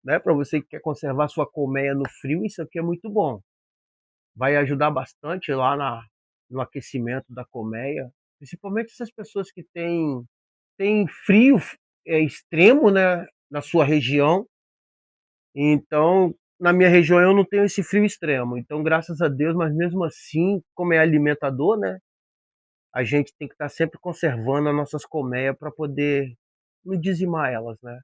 né? Para você que quer conservar sua colmeia no frio, isso aqui é muito bom. Vai ajudar bastante lá no aquecimento da colmeia, principalmente essas pessoas que têm frio extremo, né, na sua região. Então, na minha região eu não tenho esse frio extremo. Então, graças a Deus, mas mesmo assim, como é alimentador, né, a gente tem que estar sempre conservando as nossas colmeias para poder não dizimar elas, né?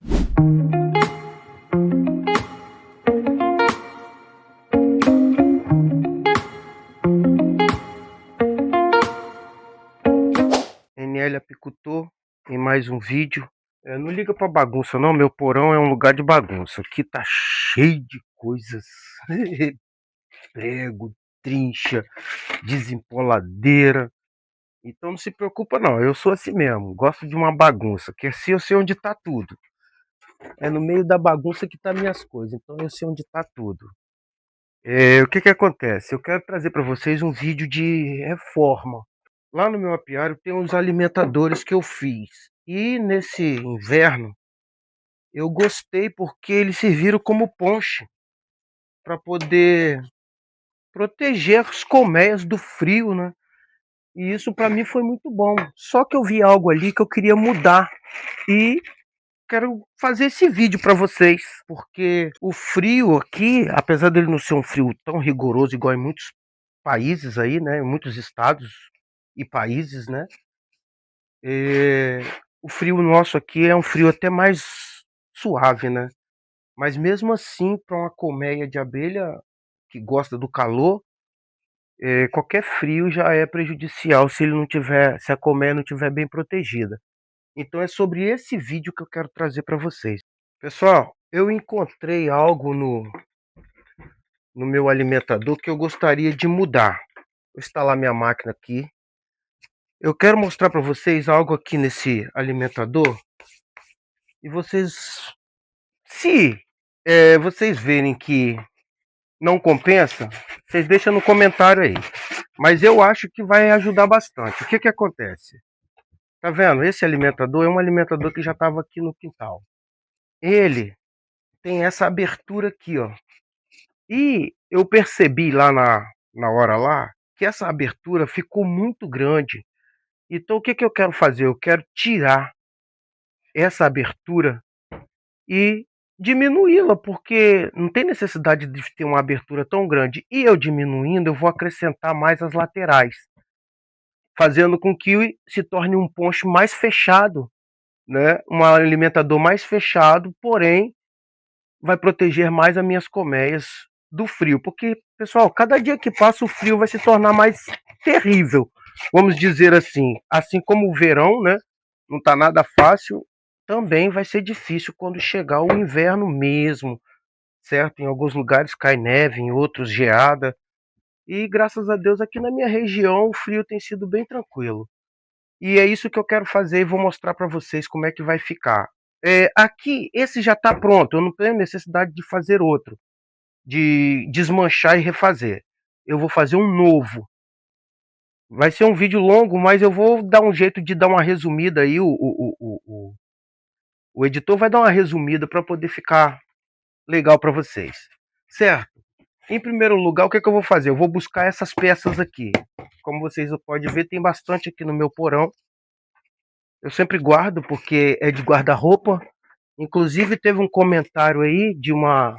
NL Apicultor em mais um vídeo. Não liga pra bagunça não, meu porão é um lugar de bagunça. Aqui tá cheio de coisas. Prego, trincha, desempoladeira. Então não se preocupa não, eu sou assim mesmo. Gosto de uma bagunça, que assim eu sei onde tá tudo. É no meio da bagunça que tá minhas coisas, então eu sei onde tá tudo. O que que acontece? Eu quero trazer para vocês um vídeo de reforma. Lá no meu apiário tem uns alimentadores que eu fiz. E nesse inverno eu gostei porque eles serviram como ponche para poder proteger as colmeias do frio, né? E isso para mim foi muito bom. Só que eu vi algo ali que eu queria mudar e quero fazer esse vídeo para vocês, porque o frio aqui, apesar dele não ser um frio tão rigoroso igual em muitos países aí, né, em muitos estados e países, né? É, o frio nosso aqui é um frio até mais suave, né? Mas mesmo assim, para uma colmeia de abelha que gosta do calor, qualquer frio já é prejudicial se ele não tiver, se a colmeia não tiver bem protegida. Então é sobre esse vídeo que eu quero trazer para vocês. Pessoal, eu encontrei algo no meu alimentador que eu gostaria de mudar. Vou instalar minha máquina aqui. Eu quero mostrar para vocês algo aqui nesse alimentador e vocês, se vocês verem que não compensa, vocês deixam no comentário aí. Mas eu acho que vai ajudar bastante. O que que acontece? Tá vendo? Esse alimentador é um alimentador que já estava aqui no quintal. Ele tem essa abertura aqui, ó. E eu percebi lá na hora lá que essa abertura ficou muito grande. Então o que que eu quero fazer? Eu quero tirar essa abertura e diminuí-la, porque não tem necessidade de ter uma abertura tão grande. E eu diminuindo, eu vou acrescentar mais as laterais, fazendo com que se torne um poncho mais fechado, né? Um alimentador mais fechado, porém vai proteger mais as minhas colmeias do frio, porque, pessoal, cada dia que passa o frio vai se tornar mais terrível, vamos dizer assim como o verão, né, não tá nada fácil, também vai ser difícil quando chegar o inverno mesmo, certo? Em alguns lugares cai neve, em outros geada, e graças a Deus aqui na minha região o frio tem sido bem tranquilo. E é isso que eu quero fazer e vou mostrar para vocês como é que vai ficar. Aqui, esse já está pronto, eu não tenho necessidade de fazer outro, de desmanchar e refazer. Eu vou fazer um novo. Vai ser um vídeo longo, mas eu vou dar um jeito de dar uma resumida aí. O editor vai dar uma resumida para poder ficar legal para vocês. Certo? Em primeiro lugar, o que, que eu vou fazer? Eu vou buscar essas peças aqui. Como vocês podem ver, tem bastante aqui no meu porão. Eu sempre guardo porque é de guarda-roupa. Inclusive teve um comentário aí de uma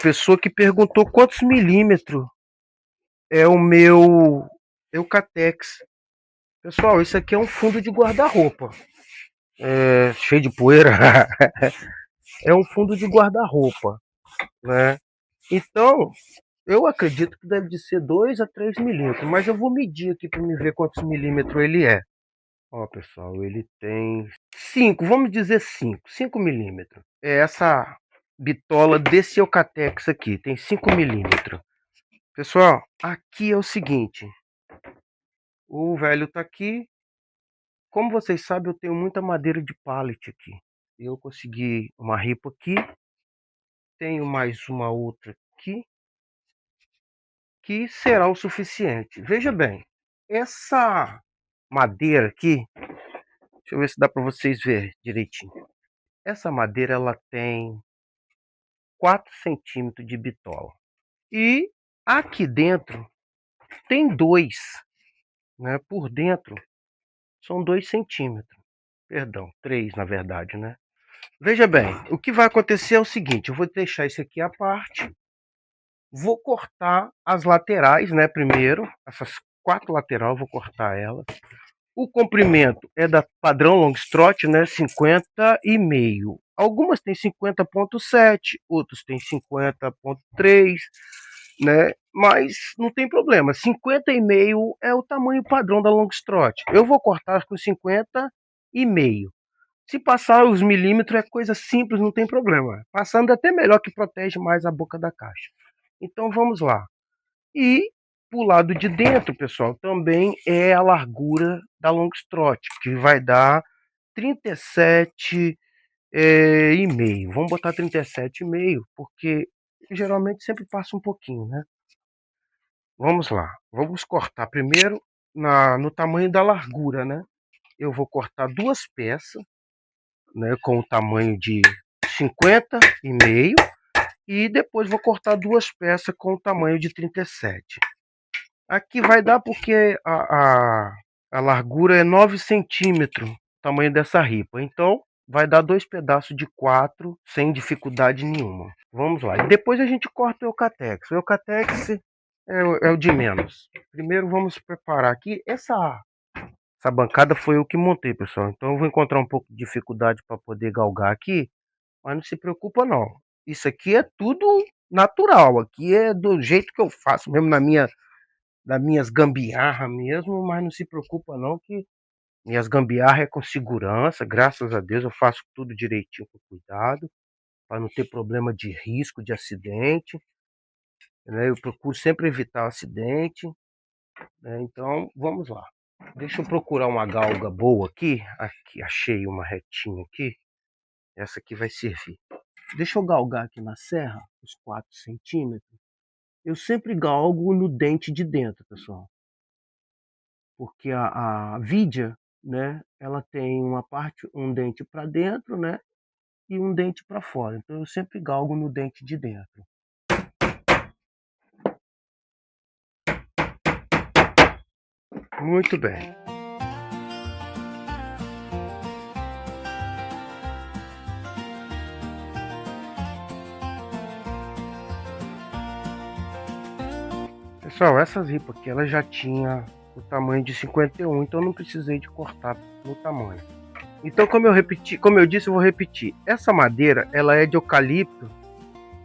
pessoa que perguntou quantos milímetros é o meu Eucatex. Pessoal, isso aqui é um fundo de guarda-roupa. Cheio de poeira. É um fundo de guarda-roupa, né? Então, eu acredito que deve de ser 2 a 3 milímetros, mas eu vou medir aqui para me ver quantos milímetros ele é. Ó, pessoal, ele tem 5, vamos dizer 5 milímetros. É essa bitola desse Eucatex aqui, tem 5 milímetros. Pessoal, aqui é o seguinte, o velho tá aqui. Como vocês sabem, eu tenho muita madeira de pallet aqui. Eu consegui uma ripa aqui, tenho mais uma outra aqui, que será o suficiente. Veja bem, essa madeira aqui, deixa eu ver se dá para vocês verem direitinho. Essa madeira ela tem 4 centímetros de bitola. E aqui dentro tem 2, né? Por dentro são 2 centímetros. Perdão, 3 na verdade, né? Veja bem, o que vai acontecer é o seguinte, eu vou deixar isso aqui à parte, vou cortar as laterais, né, primeiro, essas 4 laterais eu vou cortar elas. O comprimento é da padrão Longstrot, né, 50,5. Algumas têm 50,7, outros têm 50,3, né, mas não tem problema, 50,5 é o tamanho padrão da Longstrot. Eu vou cortar com 50,5. Se passar os milímetros é coisa simples, não tem problema. Passando até melhor, que protege mais a boca da caixa. Então vamos lá. E pro lado de dentro, pessoal, também é a largura da Longstrot, que vai dar 37 e meio. Vamos botar 37,5, porque geralmente sempre passa um pouquinho, né? Vamos lá. Vamos cortar primeiro no tamanho da largura, né? Eu vou cortar 2 peças, né, com o tamanho de 50,5 e depois vou cortar 2 peças com o tamanho de 37. Aqui vai dar porque a largura é 9 centímetros, o tamanho dessa ripa. Então vai dar 2 pedaços de 4 sem dificuldade nenhuma. Vamos lá. E depois a gente corta o eucatex. O eucatex é o de menos. Primeiro vamos preparar aqui essa bancada foi eu que montei, pessoal. Então eu vou encontrar um pouco de dificuldade para poder galgar aqui, mas não se preocupa não. Isso aqui é tudo natural. Aqui é do jeito que eu faço mesmo das minhas gambiarra mesmo, mas não se preocupa não que minhas gambiarra é com segurança. Graças a Deus eu faço tudo direitinho com cuidado, para não ter problema de risco de acidente, né? Eu procuro sempre evitar acidente, né? Então vamos lá. Deixa eu procurar uma galga boa aqui. Aqui, achei uma retinha aqui. Essa aqui vai servir. Deixa eu galgar aqui na serra, os 4 centímetros. Eu sempre galgo no dente de dentro, pessoal. Porque a vidia, né, ela tem uma parte, um dente para dentro, né, e um dente para fora. Então eu sempre galgo no dente de dentro. Muito bem. Pessoal, essas ripas aqui, ela já tinha o tamanho de 51, então eu não precisei de cortar no tamanho. Então, como eu disse, eu vou repetir. Essa madeira, ela é de eucalipto,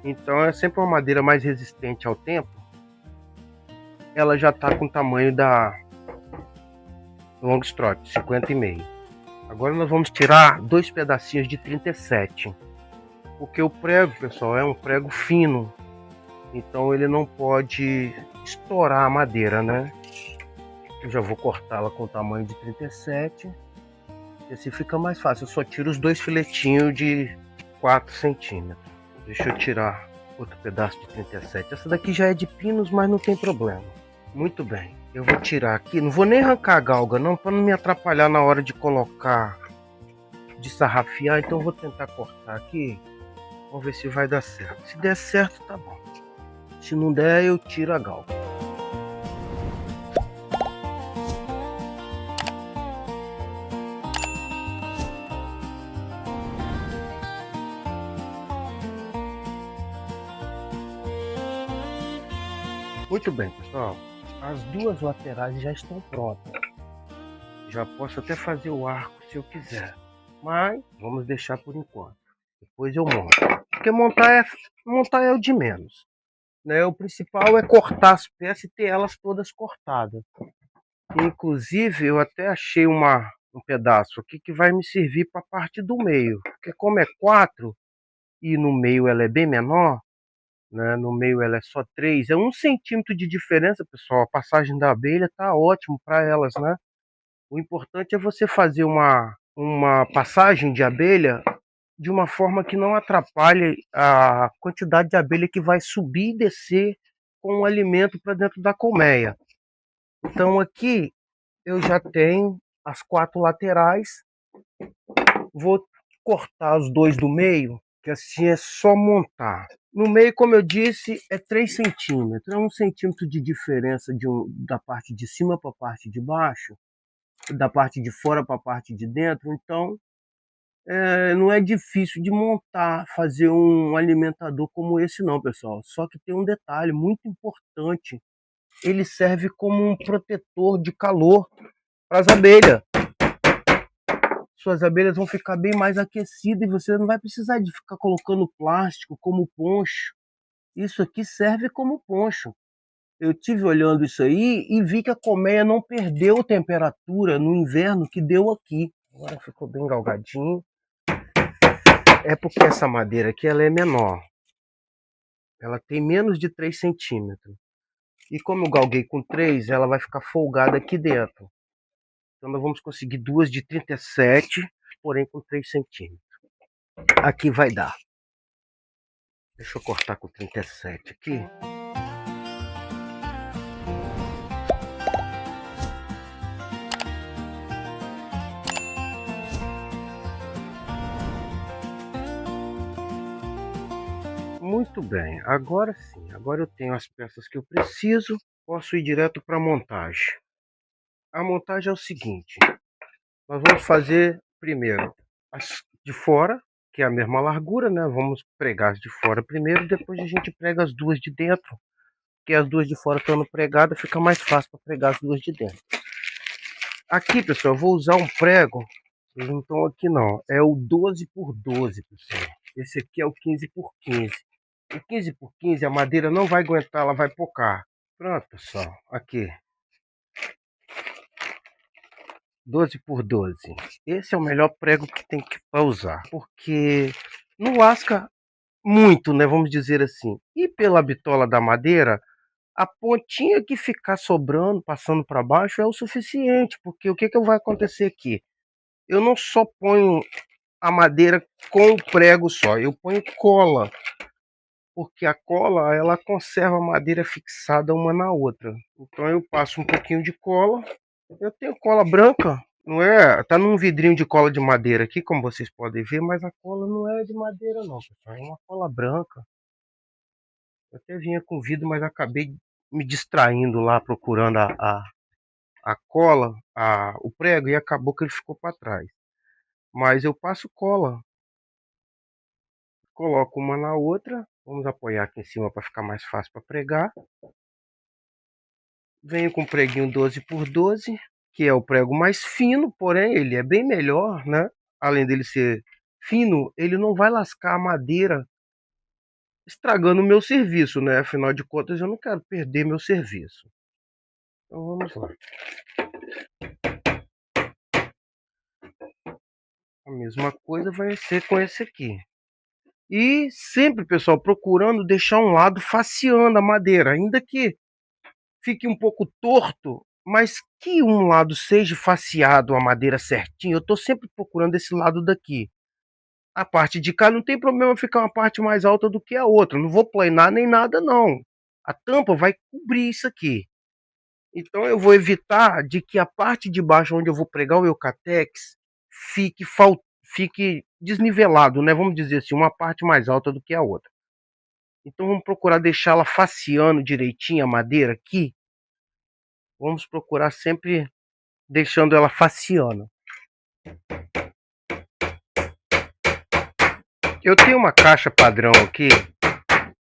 então é sempre uma madeira mais resistente ao tempo. Ela já está com o tamanho da Longstrot, 50,5. Agora nós vamos tirar 2 pedacinhos de 37. Porque o prego, pessoal, é um prego fino. Então ele não pode estourar a madeira, né? Eu já vou cortá-la com o tamanho de 37. E assim fica mais fácil. Eu só tiro os 2 filetinhos de 4 centímetros. Deixa eu tirar outro pedaço de 37. Essa daqui já é de pinos, mas não tem problema. Muito bem. Eu vou tirar aqui. Não vou nem arrancar a galga, não, para não me atrapalhar na hora de colocar, de sarrafiar. Então eu vou tentar cortar aqui. Vamos ver se vai dar certo. Se der certo, tá bom. Se não der, eu tiro a galga. Muito bem, pessoal. As 2 laterais já estão prontas. Já posso até fazer o arco se eu quiser. Mas vamos deixar por enquanto. Depois eu monto. Porque montar é o de menos, né? O principal é cortar as peças e ter elas todas cortadas. Inclusive, eu até achei um pedaço aqui que vai me servir para a parte do meio. Porque como é 4 e no meio ela é bem menor, né? No meio ela é só 3, é 1 centímetro de diferença, pessoal. A passagem da abelha tá ótimo para elas, né? O importante é você fazer uma passagem de abelha de uma forma que não atrapalhe a quantidade de abelha que vai subir e descer com o alimento para dentro da colmeia. Então aqui eu já tenho as 4 laterais. Vou cortar os dois do meio, que assim é só montar. No meio, como eu disse, é 3 centímetros. É 1 centímetro de diferença da parte de cima para a parte de baixo, da parte de fora para a parte de dentro. Então, não é difícil de montar, fazer um alimentador como esse não, pessoal. Só que tem um detalhe muito importante. Ele serve como um protetor de calor para as abelhas. Suas abelhas vão ficar bem mais aquecidas e você não vai precisar de ficar colocando plástico como poncho. Isso aqui serve como poncho. Eu tive olhando isso aí e vi que a colmeia não perdeu temperatura no inverno que deu aqui. Agora ficou bem galgadinho. É porque essa madeira aqui ela é menor. Ela tem menos de 3 centímetros. E como eu galguei com 3, ela vai ficar folgada aqui dentro. Então nós vamos conseguir duas de 37, porém com 3 centímetros. Aqui vai dar. Deixa eu cortar com 37 aqui. Muito bem, agora sim. Agora eu tenho as peças que eu preciso. Posso ir direto para a montagem. A montagem é o seguinte. Nós vamos fazer primeiro as de fora, que é a mesma largura, né? Vamos pregar as de fora primeiro, depois a gente prega as duas de dentro. Porque as duas de fora estando pregadas, fica mais fácil para pregar as duas de dentro. Aqui, pessoal, eu vou usar um prego. Eles não estão aqui não. É o 12 por 12, pessoal. Esse aqui é o 15 por 15. O 15 por 15 a madeira não vai aguentar, ela vai pocar. Pronto, pessoal. Aqui. 12 por 12. Esse é o melhor prego que tem que usar. Porque não lasca muito, né? Vamos dizer assim. E pela bitola da madeira, a pontinha que ficar sobrando, passando para baixo, é o suficiente. Porque o que vai acontecer aqui? Eu não só ponho a madeira com o prego só, eu ponho cola. Porque a cola, ela conserva a madeira fixada uma na outra. Então eu passo um pouquinho de cola. Eu tenho cola branca, não é? Tá num vidrinho de cola de madeira aqui, como vocês podem ver, mas a cola não é de madeira não, pessoal. É uma cola branca. Eu até vinha com vidro, mas acabei me distraindo lá procurando a cola, o prego, e acabou que ele ficou para trás. Mas eu passo cola. Coloco uma na outra. Vamos apoiar aqui em cima para ficar mais fácil para pregar. Venho com o preguinho 12 por 12, que é o prego mais fino, porém ele é bem melhor, né? Além dele ser fino, ele não vai lascar a madeira, estragando o meu serviço, né? Afinal de contas, eu não quero perder meu serviço. Então vamos lá. A mesma coisa vai ser com esse aqui. E sempre, pessoal, procurando deixar um lado faceando a madeira, ainda que fique um pouco torto, mas que um lado seja faceado a madeira certinho. Eu estou sempre procurando esse lado daqui. A parte de cá não tem problema ficar uma parte mais alta do que a outra. Não vou planar nem nada, não. A tampa vai cobrir isso aqui. Então eu vou evitar de que a parte de baixo onde eu vou pregar o Eucatex fique desnivelado, né? Vamos dizer assim, uma parte mais alta do que a outra. Então vamos procurar deixá-la faceando direitinho a madeira aqui. Vamos procurar sempre deixando ela faceando. Eu tenho uma caixa padrão aqui.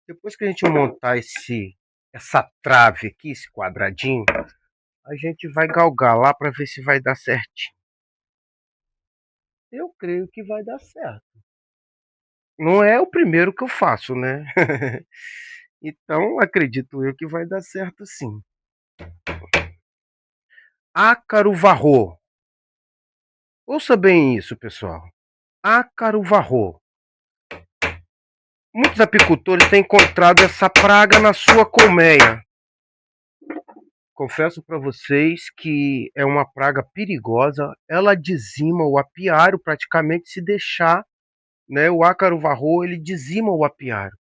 Depois que a gente montar essa trave aqui, esse quadradinho, a gente vai galgar lá para ver se vai dar certinho. Eu creio que vai dar certo. Não é o primeiro que eu faço, né? Então acredito eu que vai dar certo sim. Ácaro varro. Ouça bem isso, pessoal. Ácaro varro. Muitos apicultores têm encontrado essa praga na sua colmeia. Confesso para vocês que é uma praga perigosa. Ela dizima o apiário praticamente se deixar, né? O ácaro varroa, ele dizima o apiário.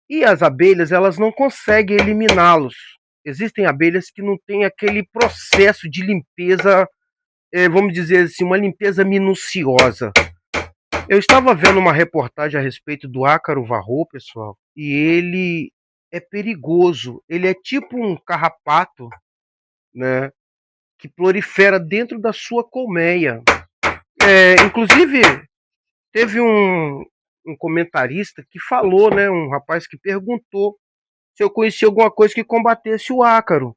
E as abelhas, elas não conseguem eliminá-los. Existem abelhas que não têm aquele processo de limpeza, vamos dizer assim, uma limpeza minuciosa. Eu estava vendo uma reportagem a respeito do ácaro varroa, pessoal, e ele é perigoso. Ele é tipo um carrapato, né, que prolifera dentro da sua colmeia. Inclusive, teve um comentarista que falou, né, um rapaz que perguntou se eu conhecia alguma coisa que combatesse o ácaro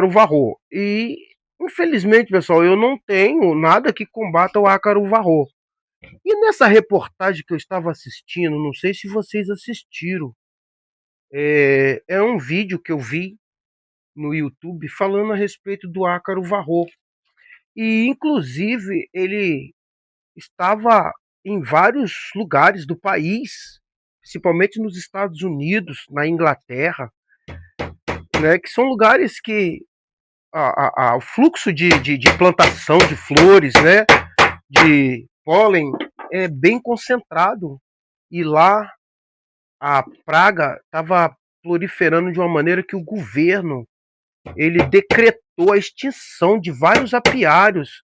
varroa. E, infelizmente, pessoal, eu não tenho nada que combata o ácaro varroa. E nessa reportagem que eu estava assistindo, não sei se vocês assistiram, é um vídeo que eu vi no YouTube falando a respeito do ácaro varroa. E, inclusive, ele estava em vários lugares do país, principalmente nos Estados Unidos, na Inglaterra, né, que são lugares que o fluxo de plantação de flores, né, de pólen, é bem concentrado. E lá a praga estava proliferando de uma maneira que o governo ele decretou a extinção de vários apiários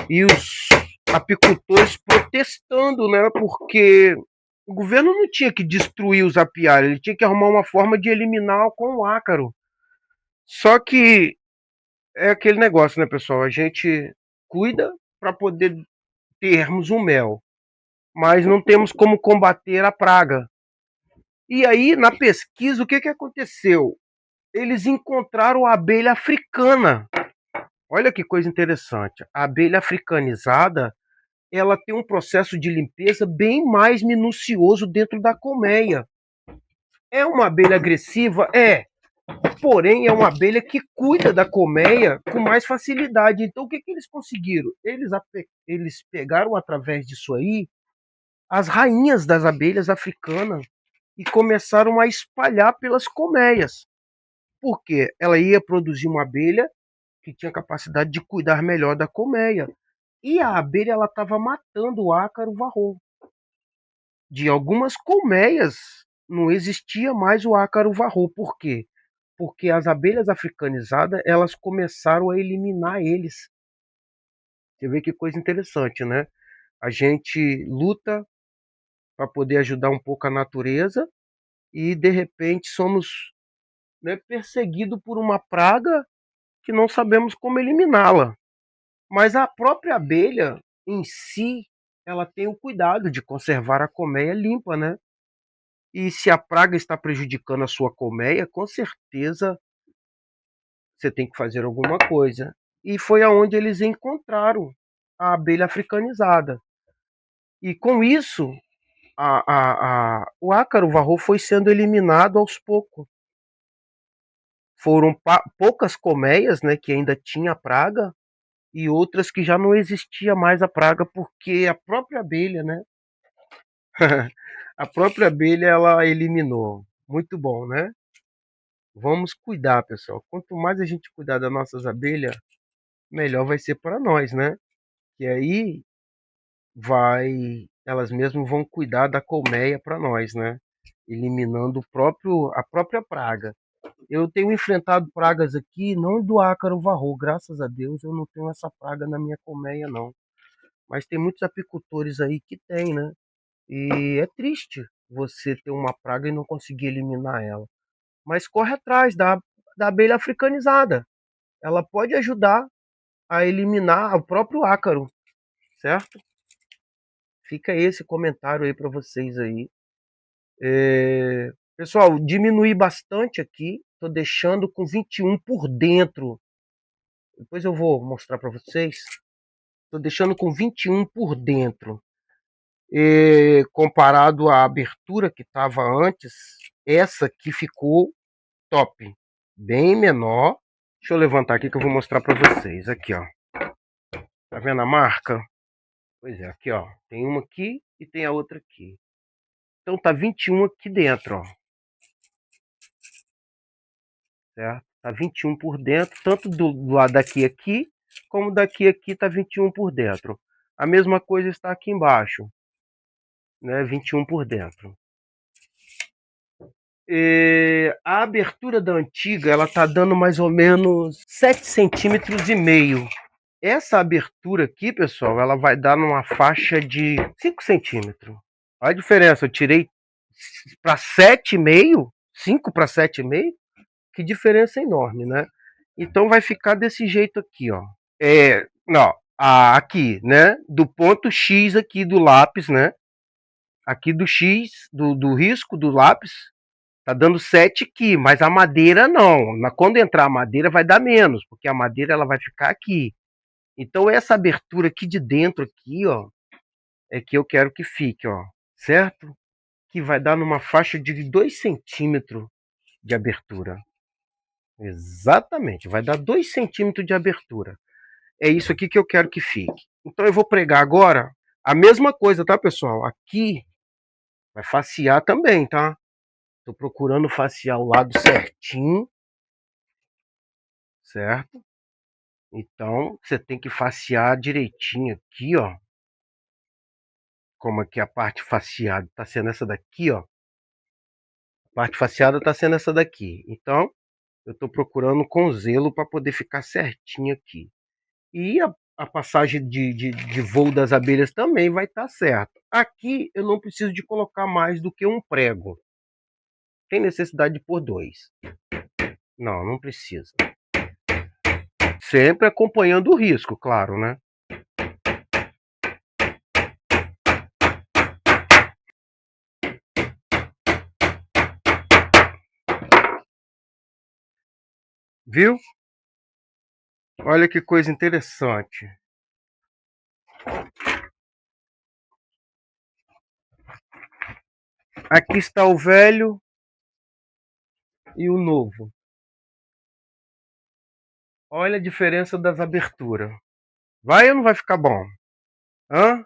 e os apicultores protestando, né? Porque o governo não tinha que destruir os apiários, ele tinha que arrumar uma forma de eliminar com o ácaro. Só que é aquele negócio, né, pessoal? A gente cuida para poder termos um mel, mas não temos como combater a praga. E aí, na pesquisa, o que, que aconteceu? Eles encontraram a abelha africana. Olha que coisa interessante. A abelha africanizada, ela tem um processo de limpeza bem mais minucioso dentro da colmeia. É uma abelha agressiva? É. Porém, é uma abelha que cuida da colmeia com mais facilidade. Então, o que, que eles conseguiram? Eles pegaram, através disso aí, as rainhas das abelhas africanas e começaram a espalhar pelas colmeias. Porque ela ia produzir uma abelha que tinha capacidade de cuidar melhor da colmeia. E a abelha ela estava matando o ácaro varroa. De algumas colmeias não existia mais o ácaro varroa. Por quê? Porque as abelhas africanizadas elas começaram a eliminar eles. Você vê que coisa interessante, né? A gente luta para poder ajudar um pouco a natureza e de repente somos, né, perseguidos por uma praga que não sabemos como eliminá-la. Mas a própria abelha em si, ela tem o cuidado de conservar a colmeia limpa, né? E se a praga está prejudicando a sua colmeia, com certeza você tem que fazer alguma coisa. E foi aonde eles encontraram a abelha africanizada. E com isso, o ácaro varroa foi sendo eliminado aos poucos. Foram poucas colmeias, né, que ainda tinha praga, e outras que já não existia mais a praga, porque a própria abelha, né, a própria abelha ela eliminou. Muito bom, né? Vamos cuidar, pessoal. Quanto mais a gente cuidar das nossas abelhas, melhor vai ser para nós, né? E aí elas mesmas vão cuidar da colmeia para nós, né? Eliminando a própria praga. Eu tenho enfrentado pragas aqui, não do ácaro varroa, graças a Deus eu não tenho essa praga na minha colmeia não. Mas tem muitos apicultores aí que tem, né? E é triste você ter uma praga e não conseguir eliminar ela. Mas corre atrás da abelha africanizada. Ela pode ajudar a eliminar o próprio ácaro, certo? Fica esse comentário aí para vocês aí. Pessoal, diminui bastante aqui. Estou deixando com 21 por dentro. Depois eu vou mostrar para vocês. Estou deixando com 21 por dentro. Comparado à abertura que estava antes, essa aqui ficou top. Bem menor. Deixa eu levantar aqui que eu vou mostrar para vocês. Aqui, ó. Tá vendo a marca? Pois é, aqui, ó. Tem uma aqui e tem a outra aqui. Então tá 21 aqui dentro, ó. Certo? Tá 21 por dentro, tanto do lado daqui aqui, como daqui aqui tá 21 por dentro. A mesma coisa está aqui embaixo, né? 21 por dentro. A abertura da antiga, ela tá dando mais ou menos 7,5 centímetros. Essa abertura aqui, pessoal, ela vai dar numa faixa de 5 centímetros. Olha a diferença, eu tirei para 7,5, 5 para 7,5, que diferença enorme, né? Então vai ficar desse jeito aqui, ó. Não, aqui, né? Do ponto X aqui do lápis, né? Aqui do X, do risco do lápis, tá dando 7 aqui, mas a madeira não. Quando entrar a madeira vai dar menos, porque a madeira ela vai ficar aqui. Então essa abertura aqui de dentro aqui, ó, é que eu quero que fique, ó, certo? Que vai dar numa faixa de 2 centímetros de abertura. Exatamente, vai dar 2 centímetros de abertura. É isso aqui que eu quero que fique. Então eu vou pregar agora a mesma coisa, tá, pessoal? Aqui vai facear também, tá? Tô procurando facear o lado certinho, certo? Então você tem que facear direitinho aqui, ó. Como aqui a parte faceada tá sendo essa daqui, ó. A parte faceada tá sendo essa daqui. Então eu tô procurando com zelo para poder ficar certinho aqui. E a passagem de voo das abelhas também vai estar certo. Aqui eu não preciso de colocar mais do que um prego. Tem necessidade de pôr 2. Não, não precisa. Sempre acompanhando o risco, claro, né? Viu? Olha que coisa interessante. Aqui está o velho e o novo. Olha a diferença das aberturas. Vai ou não vai ficar bom? Hã?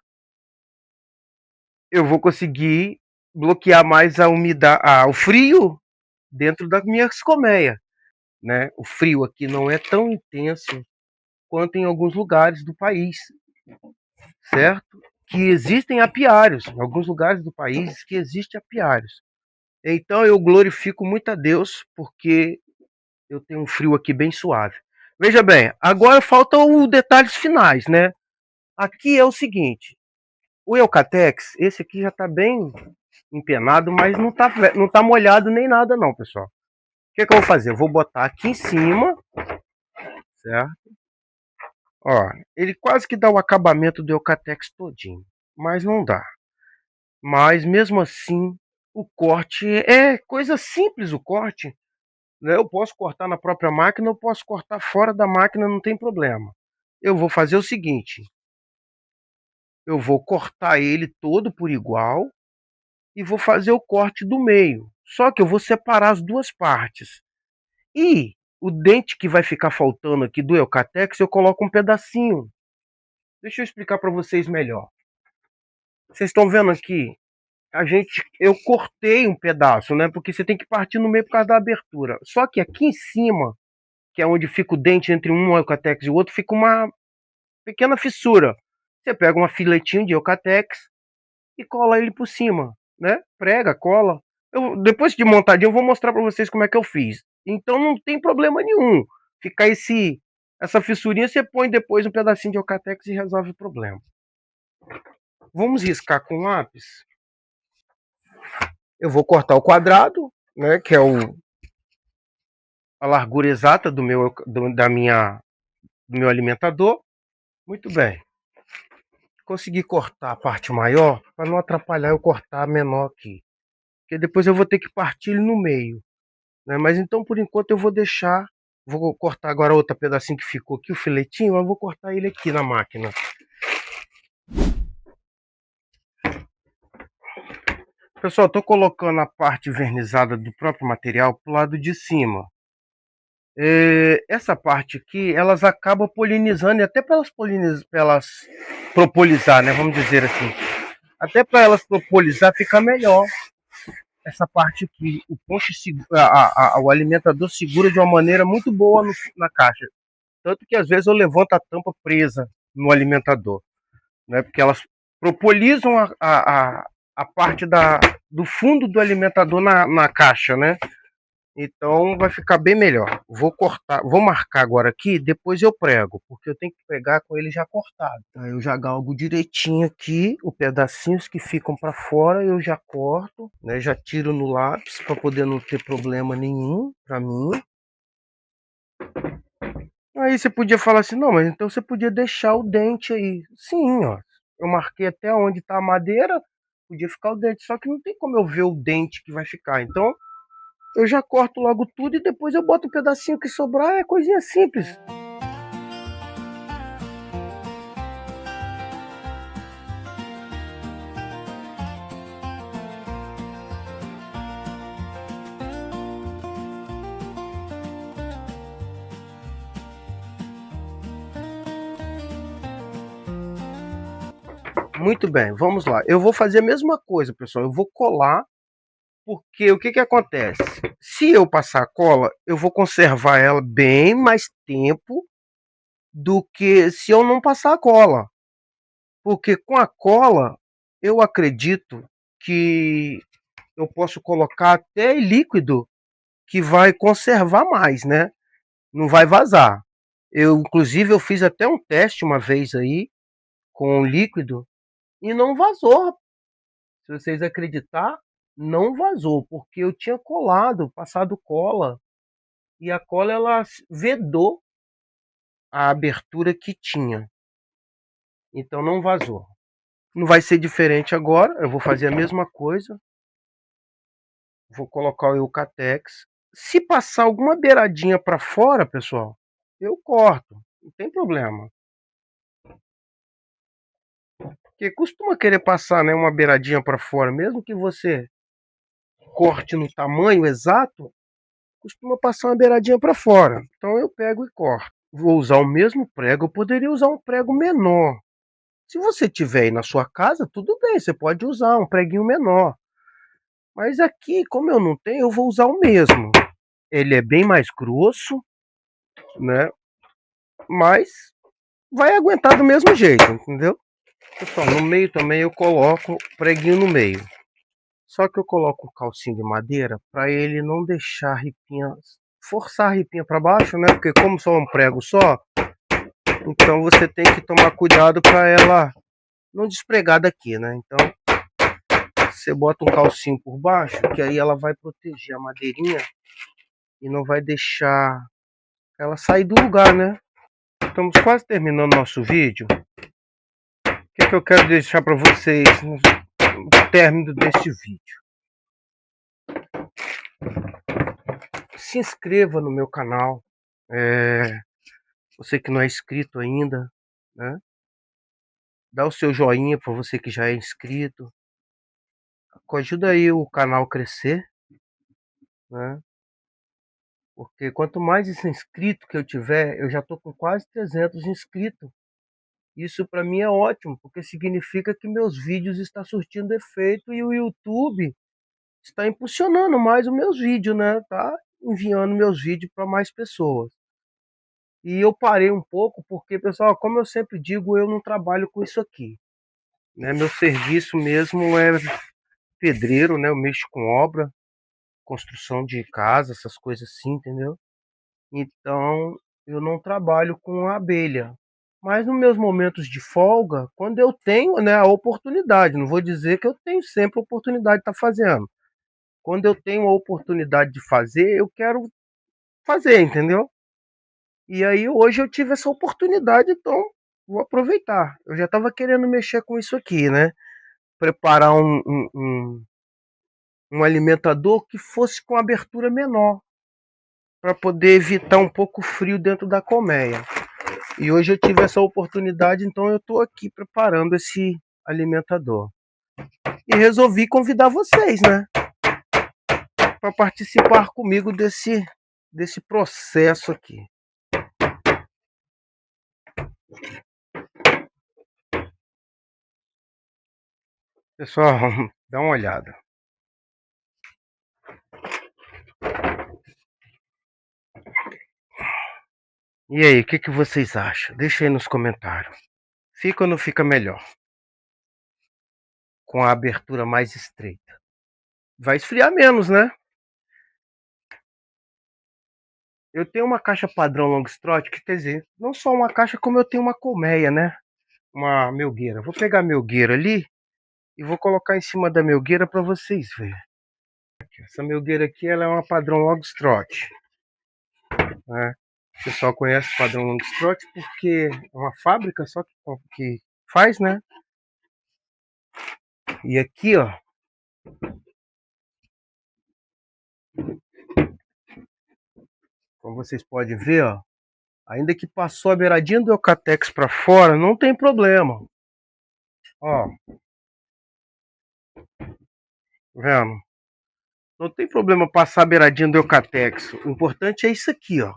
Eu vou conseguir bloquear mais a umidade, o frio dentro das minhas colmeias, né? O frio aqui não é tão intenso quanto em alguns lugares do país, certo? Que existem apiários, em alguns lugares do país que existem apiários. Então eu glorifico muito a Deus porque eu tenho um frio aqui bem suave. Veja bem, agora faltam os detalhes finais, né? Aqui é o seguinte, o Eucatex, esse aqui já está bem empenado, mas não tá molhado nem nada não, pessoal. O que eu vou fazer? Eu vou botar aqui em cima, certo? Ó, ele quase que dá o acabamento do Eucatex todinho, mas não dá. Mas mesmo assim, o corte é coisa simples, o corte. Né? Eu posso cortar na própria máquina, eu posso cortar fora da máquina, não tem problema. Eu vou fazer o seguinte, eu vou cortar ele todo por igual e vou fazer o corte do meio. Só que eu vou separar as duas partes. E o dente que vai ficar faltando aqui do Eucatex, eu coloco um pedacinho. Deixa eu explicar para vocês melhor. Vocês estão vendo aqui? Eu cortei um pedaço, né? Porque você tem que partir no meio por causa da abertura. Só que aqui em cima, que é onde fica o dente entre um Eucatex e o outro, fica uma pequena fissura. Você pega uma filetinho de Eucatex e cola ele por cima, né? Prega, cola. Depois de montadinho, eu vou mostrar para vocês como é que eu fiz. Então não tem problema nenhum. Ficar essa fissurinha, você põe depois um pedacinho de Eucatex e resolve o problema. Vamos riscar com lápis. Eu vou cortar o quadrado, né? Que é a largura exata do meu alimentador. Muito bem. Consegui cortar a parte maior para não atrapalhar eu cortar a menor aqui. Porque depois eu vou ter que partir ele no meio. Né? Mas então por enquanto eu vou deixar. Vou cortar agora outro pedacinho que ficou aqui, o filetinho. Eu vou cortar ele aqui na máquina. Pessoal, estou colocando a parte vernizada do próprio material para o lado de cima. Essa parte aqui, elas acabam polinizando, e até para elas propolizar, né? Vamos dizer assim. Até para elas propolizar fica melhor essa parte aqui. O ponche, o alimentador segura de uma maneira muito boa na caixa. Tanto que às vezes eu levanto a tampa presa no alimentador, né? Porque elas propolizam a parte do fundo do alimentador na caixa, né? Então vai ficar bem melhor. Vou cortar, vou marcar agora aqui, depois eu prego, porque eu tenho que pegar com ele já cortado. Aí eu já galgo direitinho aqui, os pedacinhos que ficam para fora eu já corto, né? Já tiro no lápis para poder não ter problema nenhum para mim. Aí você podia falar assim, não, mas então você podia deixar o dente aí. Sim, ó. Eu marquei até onde tá a madeira, podia ficar o dente, só que não tem como eu ver o dente que vai ficar. Então eu já corto logo tudo e depois eu boto o pedacinho que sobrar, é coisinha simples. Muito bem, vamos lá. Eu vou fazer a mesma coisa, pessoal. Eu vou colar, porque o que que acontece? Se eu passar a cola, eu vou conservar ela bem mais tempo do que se eu não passar a cola. Porque com a cola, eu acredito que eu posso colocar até líquido que vai conservar mais, né? Não vai vazar. Inclusive, eu fiz até um teste uma vez aí com líquido e não vazou. Se vocês acreditar, não vazou, porque eu tinha colado, passado cola, e a cola ela vedou a abertura que tinha. Então não vazou. Não vai ser diferente agora, eu vou fazer a mesma coisa. Vou colocar o Eucatex. Se passar alguma beiradinha para fora, pessoal, eu corto, não tem problema. Porque costuma querer passar, né, uma beiradinha para fora, mesmo que você corte no tamanho exato, costuma passar uma beiradinha para fora. Então eu pego e corto. Vou usar o mesmo prego, eu poderia usar um prego menor. Se você tiver aí na sua casa, tudo bem, você pode usar um preguinho menor. Mas aqui, como eu não tenho, eu vou usar o mesmo. Ele é bem mais grosso, né? Mas vai aguentar do mesmo jeito, entendeu? Pessoal, no meio também eu coloco preguinho no meio. Só que eu coloco um calcinho de madeira para ele não deixar a ripinha, forçar a ripinha para baixo, né? Porque como só um prego só, então você tem que tomar cuidado para ela não despregar daqui, né? Então você bota um calcinho por baixo, que aí ela vai proteger a madeirinha e não vai deixar ela sair do lugar, né? Estamos quase terminando nosso vídeo. O que é que eu quero deixar para vocês no término deste vídeo? Se inscreva no meu canal, você que não é inscrito ainda, né? Dá o seu joinha para você que já é inscrito. Ajuda aí o canal a crescer, né? Porque quanto mais inscrito que eu tiver, eu já estou com quase 300 inscritos. Isso para mim é ótimo, porque significa que meus vídeos estão surtindo efeito e o YouTube está impulsionando mais os meus vídeos, né? Tá enviando meus vídeos para mais pessoas. E eu parei um pouco porque, pessoal, como eu sempre digo, eu não trabalho com isso aqui, né? Meu serviço mesmo é pedreiro, né? Eu mexo com obra, construção de casa, essas coisas assim, entendeu? Então, eu não trabalho com abelha. Mas nos meus momentos de folga, quando eu tenho, né, a oportunidade, não vou dizer que eu tenho sempre a oportunidade de estar fazendo. Quando eu tenho a oportunidade de fazer, eu quero fazer, entendeu? E aí hoje eu tive essa oportunidade, então vou aproveitar. Eu já estava querendo mexer com isso aqui, né? Preparar um alimentador que fosse com abertura menor, para poder evitar um pouco o frio dentro da colmeia. E hoje eu tive essa oportunidade, então eu estou aqui preparando esse alimentador. E resolvi convidar vocês, né? Para participar comigo desse processo aqui. Pessoal, dá uma olhada. E aí, o que vocês acham? Deixa aí nos comentários. Fica ou não fica melhor? Com a abertura mais estreita. Vai esfriar menos, né? Eu tenho uma caixa padrão Longstrot, que quer dizer, não só uma caixa, como eu tenho uma colmeia, né? Uma melgueira. Vou pegar a melgueira ali e vou colocar em cima da melgueira para vocês verem. Essa melgueira aqui, ela é uma padrão Longstrot, né? O pessoal conhece o padrão Longstrot porque é uma fábrica só que faz, né? E aqui, ó, como vocês podem ver, ó, ainda que passou a beiradinha do Eucatex para fora, não tem problema. Ó, vendo? Não tem problema passar a beiradinha do Eucatex. O importante é isso aqui, ó.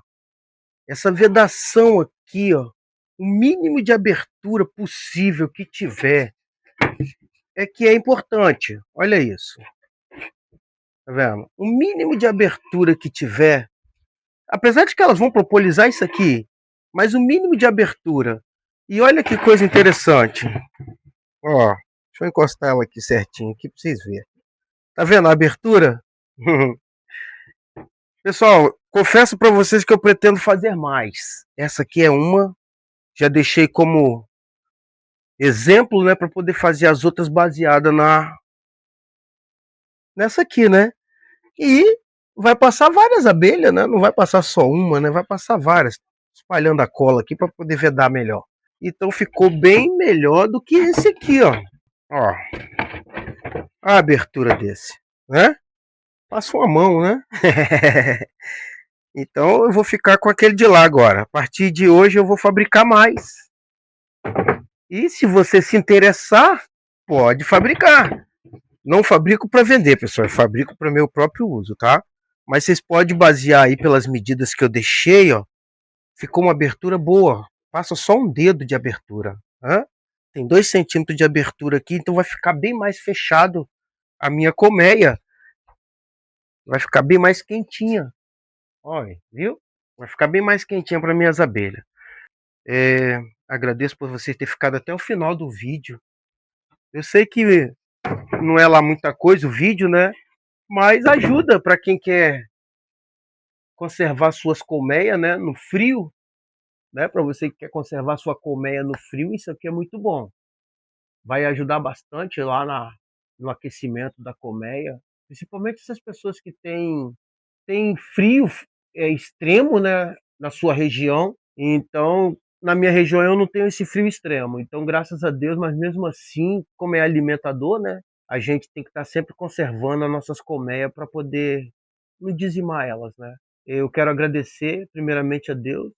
Essa vedação aqui, ó. O mínimo de abertura possível que tiver é que é importante. Olha isso. Tá vendo? O mínimo de abertura que tiver, apesar de que elas vão propolisar isso aqui, mas o mínimo de abertura. E olha que coisa interessante. Ó, deixa eu encostar ela aqui certinho aqui pra vocês verem. Tá vendo a abertura? Pessoal, confesso para vocês que eu pretendo fazer mais. Essa aqui é uma, já deixei como exemplo, né, para poder fazer as outras baseadas nessa aqui, né? E vai passar várias abelhas, né? Não vai passar só uma, né? Vai passar várias, espalhando a cola aqui para poder vedar melhor. Então ficou bem melhor do que esse aqui, ó. Ó, a abertura desse, né? Passou a mão, né? Então eu vou ficar com aquele de lá agora. A partir de hoje eu vou fabricar mais. E se você se interessar, pode fabricar. Não fabrico para vender, pessoal. Eu fabrico para meu próprio uso, tá? Mas vocês podem basear aí pelas medidas que eu deixei, ó. Ficou uma abertura boa. Passa só um dedo de abertura. Hã? Tem 2 centímetros de abertura aqui, então vai ficar bem mais fechado a minha colmeia. Vai ficar bem mais quentinha. Olha, viu? Vai ficar bem mais quentinha para minhas abelhas. Agradeço por você ter ficado até o final do vídeo. Eu sei que não é lá muita coisa o vídeo, né? Mas ajuda para quem quer conservar suas colmeias, né, no frio, né? Para você que quer conservar sua colmeia no frio, isso aqui é muito bom. Vai ajudar bastante lá no aquecimento da colmeia, principalmente essas pessoas que têm frio extremo, né, na sua região. Então, na minha região eu não tenho esse frio extremo. Então, graças a Deus, mas mesmo assim, como é alimentador, né, a gente tem que estar sempre conservando as nossas colmeias para poder não dizimar elas, né? Eu quero agradecer primeiramente a Deus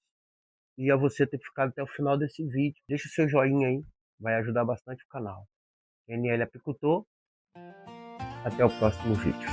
e a você ter ficado até o final desse vídeo. Deixa o seu joinha aí, vai ajudar bastante o canal. NL Apicultor, até o próximo vídeo.